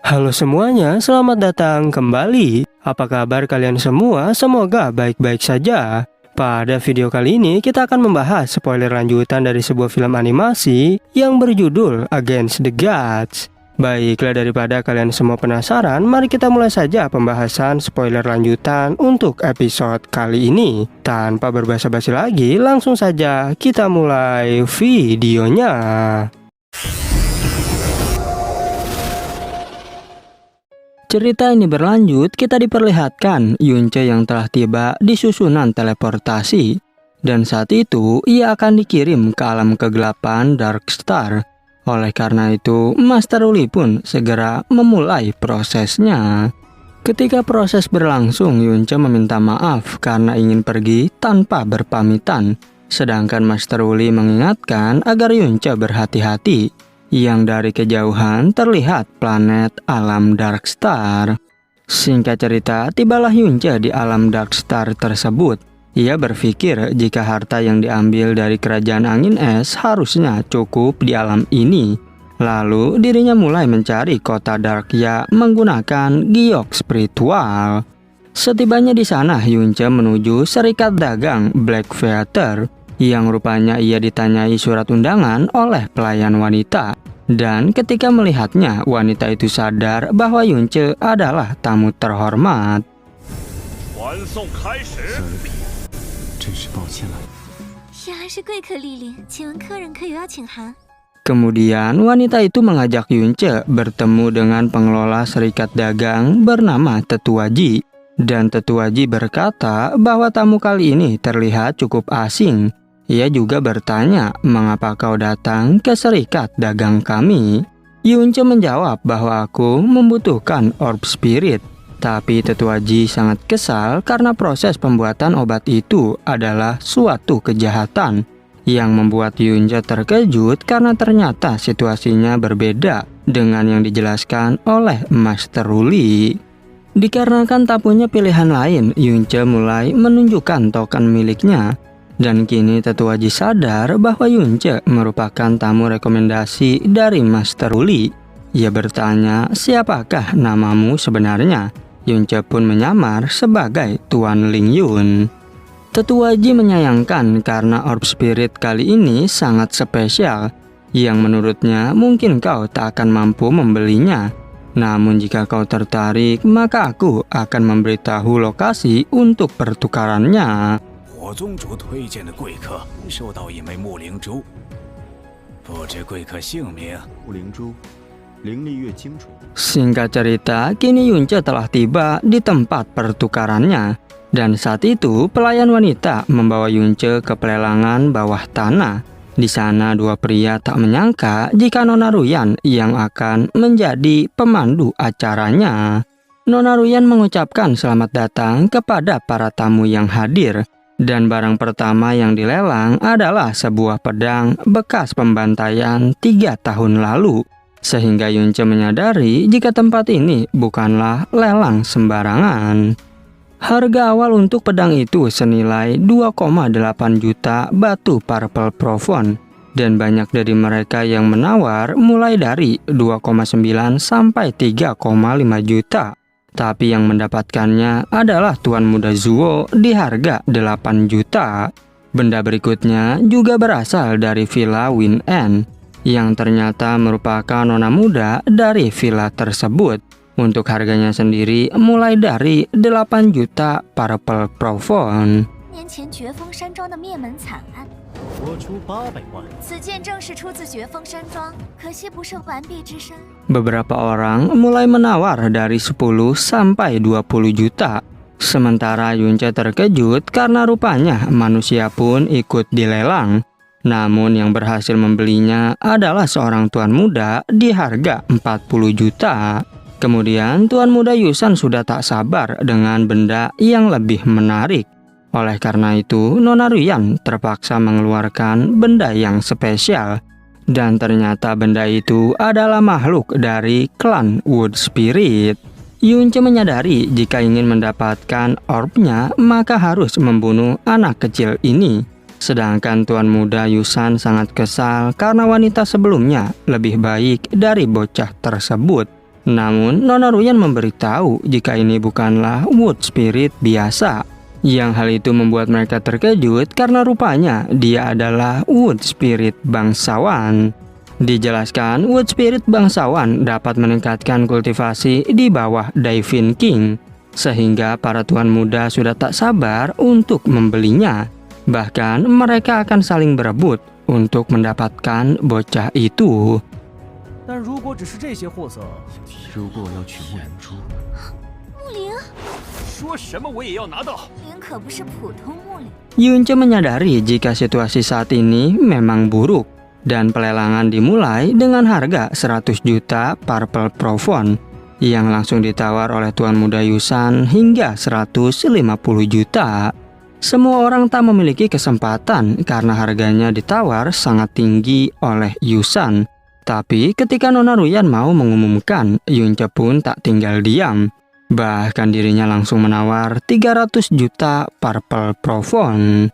Halo semuanya, selamat datang kembali. Apa kabar kalian semua? Semoga baik-baik saja. Pada video kali ini kita akan membahas spoiler lanjutan dari sebuah film animasi yang berjudul Against the Gods. Baiklah, daripada kalian semua penasaran, mari kita mulai saja pembahasan spoiler lanjutan untuk episode kali ini. Tanpa berbasa-basi lagi, langsung saja kita mulai videonya. Cerita ini berlanjut, kita diperlihatkan Yunce yang telah tiba di susunan teleportasi. Dan saat itu, ia akan dikirim ke alam kegelapan Dark Star. Oleh karena itu, Master Uli pun segera memulai prosesnya. Ketika proses berlangsung, Yunce meminta maaf karena ingin pergi tanpa berpamitan. Sedangkan Master Uli mengingatkan agar Yunce berhati-hati. Yang dari kejauhan terlihat planet alam Dark Star. Singkat cerita, tibalah Yunce di alam Dark Star tersebut. Ia berpikir jika harta yang diambil dari kerajaan angin es harusnya cukup di alam ini. Lalu dirinya mulai mencari kota Darkya menggunakan giok spiritual. Setibanya di sana, Yunce menuju serikat dagang Black Theater. Yang rupanya ia ditanyai surat undangan oleh pelayan wanita. Dan ketika melihatnya, wanita itu sadar bahwa Yunce adalah tamu terhormat. Kemudian wanita itu mengajak Yunce bertemu dengan pengelola serikat dagang bernama Tetua Ji. Dan Tetua Ji berkata bahwa tamu kali ini terlihat cukup asing. Ia juga bertanya, mengapa kau datang ke serikat dagang kami? Yunce menjawab bahwa aku membutuhkan orb spirit. Tapi Tetua Ji sangat kesal karena proses pembuatan obat itu adalah suatu kejahatan. Yang membuat Yunce terkejut karena ternyata situasinya berbeda dengan yang dijelaskan oleh Master Uli. Dikarenakan tak punya pilihan lain, Yunce mulai menunjukkan token miliknya. Dan kini Tetua Ji sadar bahwa Yunce merupakan tamu rekomendasi dari Master Uli. Ia bertanya, siapakah namamu sebenarnya? Yunce pun menyamar sebagai Tuan Ling Yun. Tetua Ji menyayangkan karena orb spirit kali ini sangat spesial, yang menurutnya mungkin kau tak akan mampu membelinya. Namun jika kau tertarik, maka aku akan memberitahu lokasi untuk pertukarannya. Singkat cerita, kini Yunce telah tiba di tempat pertukarannya. Dan saat itu, pelayan wanita membawa Yunce ke pelelangan bawah tanah. Di sana dua pria tak menyangka jika Nona Ruyan yang akan menjadi pemandu acaranya. Nona Ruyan mengucapkan selamat datang kepada para tamu yang hadir. Dan barang pertama yang dilelang adalah sebuah pedang bekas pembantaian 3 tahun lalu. Sehingga Yunce menyadari jika tempat ini bukanlah lelang sembarangan. Harga awal untuk pedang itu senilai 2,8 juta batu Purple Prophone. Dan banyak dari mereka yang menawar mulai dari 2,9 sampai 3,5 juta. Tapi yang mendapatkannya adalah Tuan Muda Zuo di harga 8 juta. Benda berikutnya juga berasal dari Villa Win En, yang ternyata merupakan nona muda dari villa tersebut. Untuk harganya sendiri mulai dari 8 juta Purple Prophone. Beberapa orang mulai menawar dari 10 sampai 20 juta. Sementara Yunce terkejut karena rupanya manusia pun ikut dilelang. Namun yang berhasil membelinya adalah seorang tuan muda di harga 40 juta. Kemudian Tuan Muda Yusan sudah tak sabar dengan benda yang lebih menarik. Oleh karena itu, Nona Ruyan terpaksa mengeluarkan benda yang spesial. Dan ternyata benda itu adalah makhluk dari klan Wood Spirit. Yunce menyadari jika ingin mendapatkan orbnya, maka harus membunuh anak kecil ini. Sedangkan Tuan Muda Yusan sangat kesal karena wanita sebelumnya lebih baik dari bocah tersebut. Namun, Nona Ruyan memberitahu jika ini bukanlah wood spirit biasa. Yang hal itu membuat mereka terkejut karena rupanya dia adalah wood spirit bangsawan. Dijelaskan, wood spirit bangsawan dapat meningkatkan kultivasi di bawah Divine King, sehingga para tuan muda sudah tak sabar untuk membelinya. Bahkan mereka akan saling berebut untuk mendapatkan bocah itu. 但如果只是这些货色，如果我要取木灵珠，木灵，说什么我也要拿到。灵可不是普通木灵。 Yunce menyadari jika situasi saat ini memang buruk dan pelelangan dimulai dengan harga 100 juta Purple Prophone yang langsung ditawar oleh Tuan Muda Yusan hingga 150 juta. Semua orang tak memiliki kesempatan karena harganya ditawar sangat tinggi oleh Yusan. Tapi ketika Nona Ruyan mau mengumumkan, Yunce pun tak tinggal diam. Bahkan dirinya langsung menawar 300 juta Purple Prophone.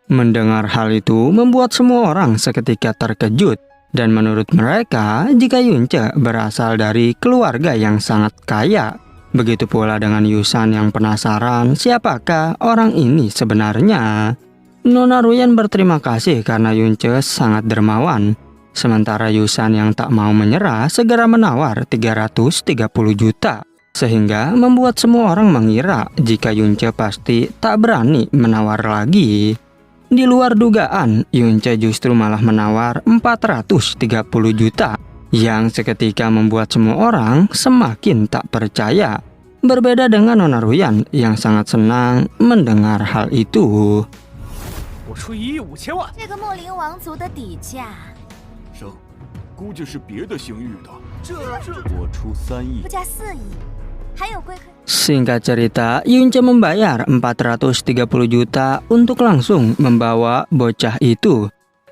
Mendengar hal itu membuat semua orang seketika terkejut. Dan menurut mereka, jika Yunce berasal dari keluarga yang sangat kaya. Begitu pula dengan Yusan yang penasaran siapakah orang ini sebenarnya. Nona Ruyan berterima kasih karena Yunce sangat dermawan. Sementara Yusan yang tak mau menyerah segera menawar 330 juta. Sehingga membuat semua orang mengira jika Yunce pasti tak berani menawar lagi. Di luar dugaan, Yunce justru malah menawar 430 juta. Yang seketika membuat semua orang semakin tak percaya. Berbeda dengan Nona Ruyan yang sangat senang mendengar hal itu. 我出1亿5千万。这个木灵王族的底价，生，估计是别的星域的。这我出3亿不。加4亿，还有贵客。 Singkat cerita, Yunce membayar 430 juta untuk langsung membawa bocah itu.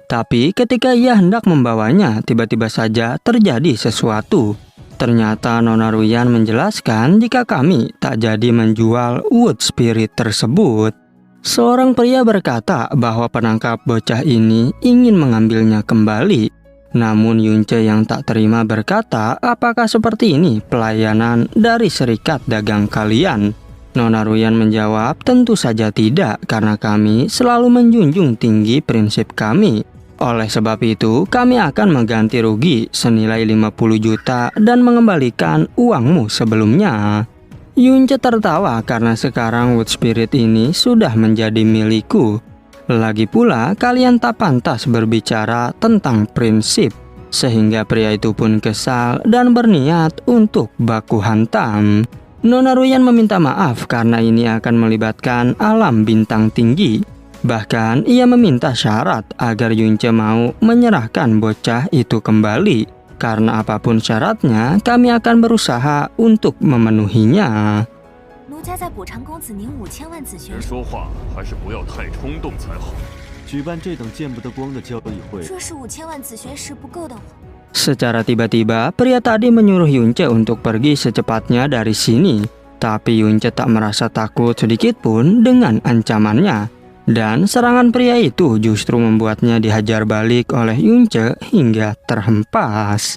Tapi ketika ia hendak membawanya, tiba-tiba saja terjadi sesuatu. Ternyata Nona Ruyan menjelaskan jika kami tak jadi menjual wood spirit tersebut. Seorang pria berkata bahwa penangkap bocah ini ingin mengambilnya kembali. Namun Yunce yang tak terima berkata, apakah seperti ini pelayanan dari serikat dagang kalian? Nona Ruyan menjawab, tentu saja tidak, karena kami selalu menjunjung tinggi prinsip kami. Oleh sebab itu, kami akan mengganti rugi senilai 50 juta dan mengembalikan uangmu sebelumnya. Yunce tertawa karena sekarang wood spirit ini sudah menjadi milikku. Lagi pula, kalian tak pantas berbicara tentang prinsip. Sehingga pria itu pun kesal dan berniat untuk baku hantam. Nona Ruyan meminta maaf karena ini akan melibatkan alam bintang tinggi. Bahkan ia meminta syarat agar Yunce mau menyerahkan bocah itu kembali. Karena apapun syaratnya, kami akan berusaha untuk memenuhinya. 奴家在补偿公子您5000万紫学人说话还是不要太冲动才好。举办这等见不得光的交易会，若是5000万紫学石不够的话， Secara tiba-tiba, pria tadi menyuruh Yunce untuk pergi secepatnya dari sini. Tapi Yunce tak merasa takut sedikit pun dengan ancamannya. Dan serangan pria itu justru membuatnya dihajar balik oleh Yunce hingga terhempas.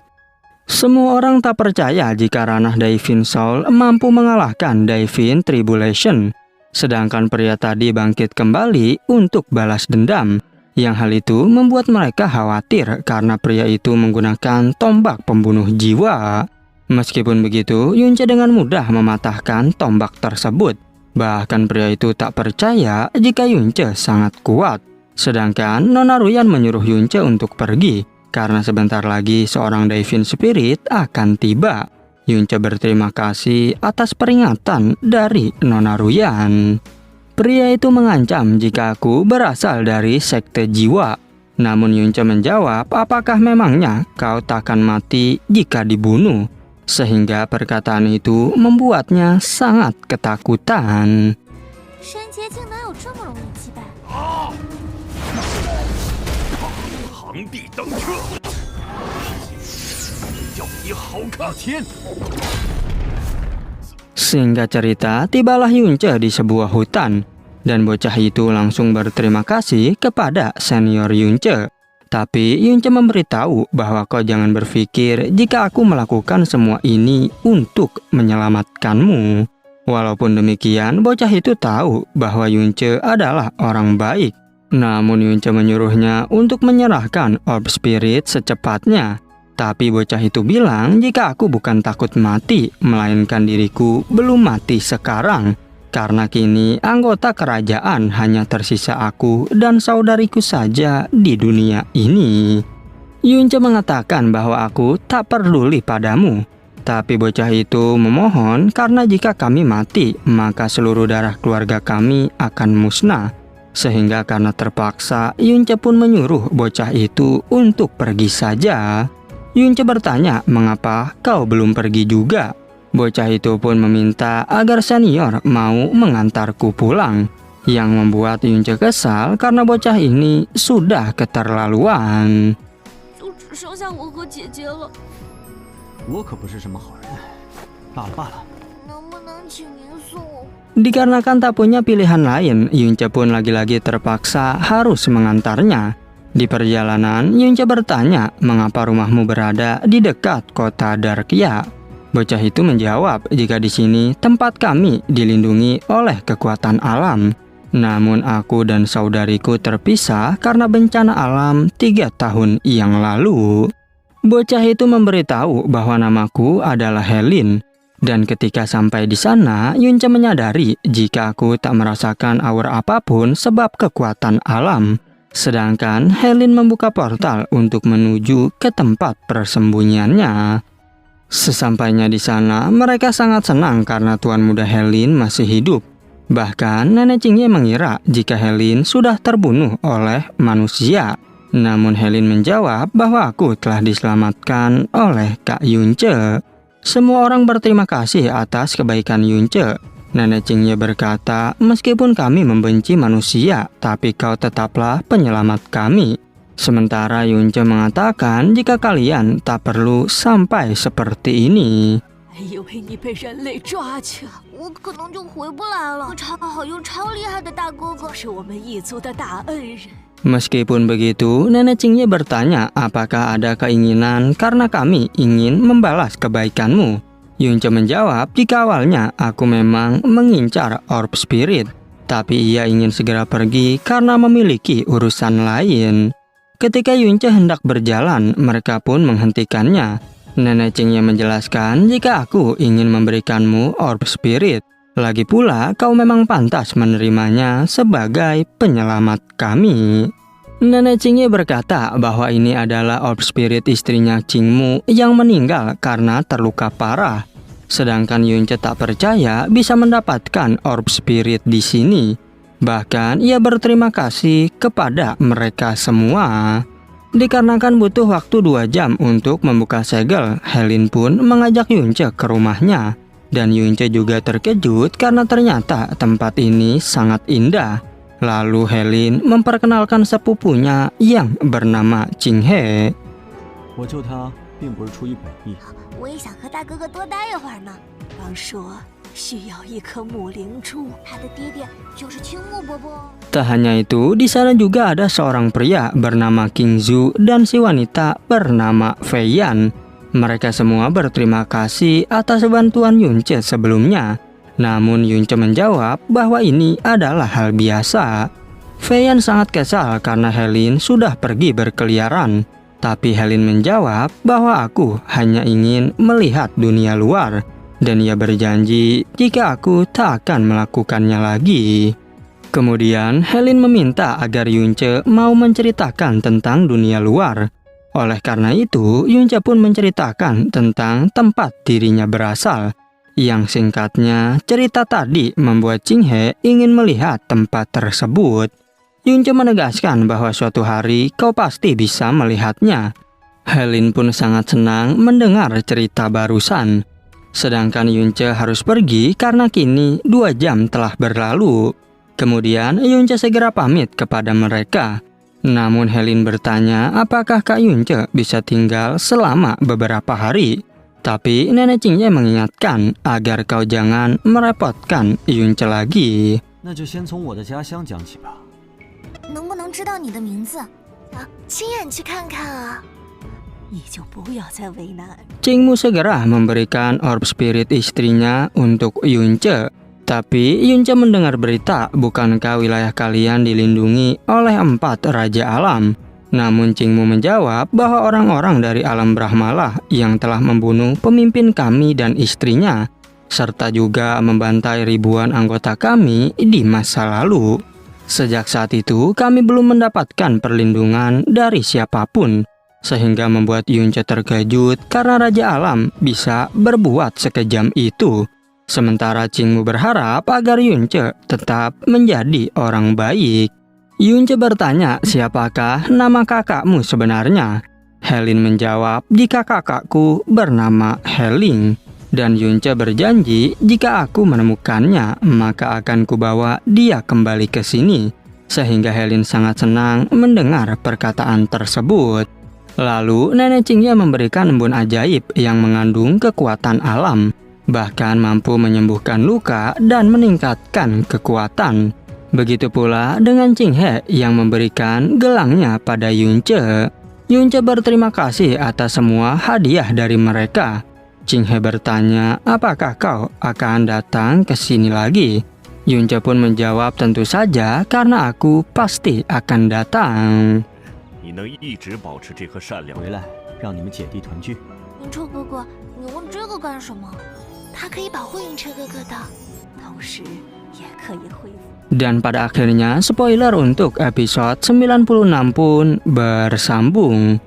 Semua orang tak percaya jika ranah Divine Soul mampu mengalahkan Divine Tribulation. Sedangkan pria tadi bangkit kembali untuk balas dendam. Yang hal itu membuat mereka khawatir karena pria itu menggunakan tombak pembunuh jiwa. Meskipun begitu, Yunce dengan mudah mematahkan tombak tersebut. Bahkan pria itu tak percaya jika Yunce sangat kuat. Sedangkan Nona Ruyan menyuruh Yunce untuk pergi karena sebentar lagi seorang Divine Spirit akan tiba. Yunce berterima kasih atas peringatan dari Nona Ruyan. Pria itu mengancam jika aku berasal dari sekte jiwa. Namun Yunce menjawab, apakah memangnya kau takkan mati jika dibunuh? Sehingga perkataan itu membuatnya sangat ketakutan. 申劫竟哪有这么容易击败？堂弟登车，要你好看天。 Singkat cerita, tibalah Yunce di sebuah hutan. Dan bocah itu langsung berterima kasih kepada senior Yunce. Tapi Yunce memberitahu bahwa kau jangan berpikir jika aku melakukan semua ini untuk menyelamatkanmu. Walaupun demikian, bocah itu tahu bahwa Yunce adalah orang baik. Namun Yunce menyuruhnya untuk menyerahkan orb spirit secepatnya. Tapi bocah itu bilang jika aku bukan takut mati, melainkan diriku belum mati sekarang. Karena kini anggota kerajaan hanya tersisa aku dan saudariku saja di dunia ini. Yunce mengatakan bahwa aku tak peduli padamu. Tapi bocah itu memohon karena jika kami mati, maka seluruh darah keluarga kami akan musnah. Sehingga karena terpaksa, Yunce pun menyuruh bocah itu untuk pergi saja. Yunce bertanya, mengapa kau belum pergi juga? Bocah itu pun meminta agar senior mau mengantarku pulang. Yang membuat Yunce kesal karena bocah ini sudah keterlaluan. 就只剩下我和姐姐了，我可不是什么好人，罢了罢了。能不能请您送我？ Dikarenakan tak punya pilihan lain, Yunce pun lagi-lagi terpaksa harus mengantarnya. Di perjalanan, Yunce bertanya mengapa rumahmu berada di dekat kota Darkia. Bocah itu menjawab jika di sini tempat kami dilindungi oleh kekuatan alam. Namun aku dan saudariku terpisah karena bencana alam 3 tahun yang lalu. Bocah itu memberitahu bahwa namaku adalah Helin. Dan ketika sampai di sana, Yunce menyadari jika aku tak merasakan aura apapun sebab kekuatan alam. Sedangkan Helin membuka portal untuk menuju ke tempat persembunyiannya. Sesampainya di sana, mereka sangat senang karena tuan muda Helin masih hidup. Bahkan nenek Qingye mengira jika Helin sudah terbunuh oleh manusia. Namun Helin menjawab bahwa aku telah diselamatkan oleh Kak Yunce. Semua orang berterima kasih atas kebaikan Yunce. Nenek Qingye berkata, meskipun kami membenci manusia, tapi kau tetaplah penyelamat kami. Sementara Yunce mengatakan jika kalian tak perlu sampai seperti ini. 以为你被人类抓去了，我可能就回不来了。超好又超厉害的大哥哥，是我们一族的大恩人。 Meskipun begitu, nenek Qingye bertanya apakah ada keinginan karena kami ingin membalas kebaikanmu. Yunce menjawab jika awalnya aku memang mengincar orb spirit, tapi ia ingin segera pergi karena memiliki urusan lain. Ketika Yunce hendak berjalan, mereka pun menghentikannya. Nenek Qingye menjelaskan jika aku ingin memberikanmu orb spirit. Lagi pula, kau memang pantas menerimanya sebagai penyelamat kami. Nenek Qingye berkata bahwa ini adalah orb spirit istrinya Qingmu yang meninggal karena terluka parah. Sedangkan Yunce tak percaya bisa mendapatkan orb spirit di sini. Bahkan ia berterima kasih kepada mereka semua. Dikarenakan butuh waktu 2 jam untuk membuka segel, Helin pun mengajak Yunce ke rumahnya. Dan Yunce juga terkejut karena ternyata tempat ini sangat indah. Lalu Helin memperkenalkan sepupunya yang bernama Qinghe. 我救他并不是出于本意，我也想和大哥哥多待一会儿呢。刚说需要一颗木灵珠，他的爹爹就是青木伯伯。 Tak hanya itu, di sana juga ada seorang pria bernama King Zhu dan si wanita bernama Fei Yan. Mereka semua berterima kasih atas bantuan Yunce sebelumnya. Namun Yunce menjawab bahwa ini adalah hal biasa. Fei Yan sangat kesal karena Helin sudah pergi berkeliaran. Tapi Helin menjawab bahwa aku hanya ingin melihat dunia luar. Dan ia berjanji jika aku tak akan melakukannya lagi. Kemudian Helin meminta agar Yunce mau menceritakan tentang dunia luar. Oleh karena itu, Yunce pun menceritakan tentang tempat dirinya berasal. Yang singkatnya, cerita tadi membuat Qinghe ingin melihat tempat tersebut. Yunce menegaskan bahwa suatu hari kau pasti bisa melihatnya. Helin pun sangat senang mendengar cerita barusan. Sedangkan Yunce harus pergi karena kini 2 jam telah berlalu. Kemudian Yunce segera pamit kepada mereka. Namun Helin bertanya apakah Kak Yunce bisa tinggal selama beberapa hari. Tapi nenek Qingye mengingatkan agar kau jangan merepotkan Yunce lagi. 那就先从我的家乡讲起吧。能不能知道你的名字？啊，亲眼去看看啊！你就不要再为难。 Qingmu segera memberikan orb spirit istrinya untuk Yunce. Tapi Yunce mendengar berita, bukankah wilayah kalian dilindungi oleh 4 Raja Alam? Namun Qingmu menjawab bahwa orang-orang dari alam Brahmalah yang telah membunuh pemimpin kami dan istrinya, serta juga membantai ribuan anggota kami di masa lalu. Sejak saat itu kami belum mendapatkan perlindungan dari siapapun, sehingga membuat Yunce terkejut karena Raja Alam bisa berbuat sekejam itu. Sementara Qingmu berharap agar Yunce tetap menjadi orang baik. Yunce bertanya siapakah nama kakakmu sebenarnya. Helin menjawab jika kakakku bernama Heling. Dan Yunce berjanji jika aku menemukannya maka akan kubawa dia kembali ke sini. Sehingga Helin sangat senang mendengar perkataan tersebut. Lalu nenek Qingye memberikan embun ajaib yang mengandung kekuatan alam, bahkan mampu menyembuhkan luka dan meningkatkan kekuatan. Begitu pula dengan Qinghe yang memberikan gelangnya pada Yunce. Yunce berterima kasih atas semua hadiah dari mereka. Qinghe bertanya, apakah kau akan datang ke sini lagi? Yunce pun menjawab, tentu saja karena aku pasti akan datang. 你能一直保持这颗善良。回来，让你们姐弟团聚。云彻哥哥，你问这个干什么？他可以保护云彻哥哥的。同时也可以恢复。 Dan pada akhirnya spoiler untuk episode 96 pun bersambung.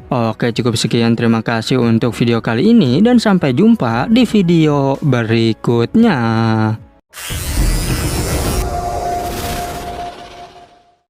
Oke, cukup sekian, terima kasih untuk video kali ini dan sampai jumpa di video berikutnya.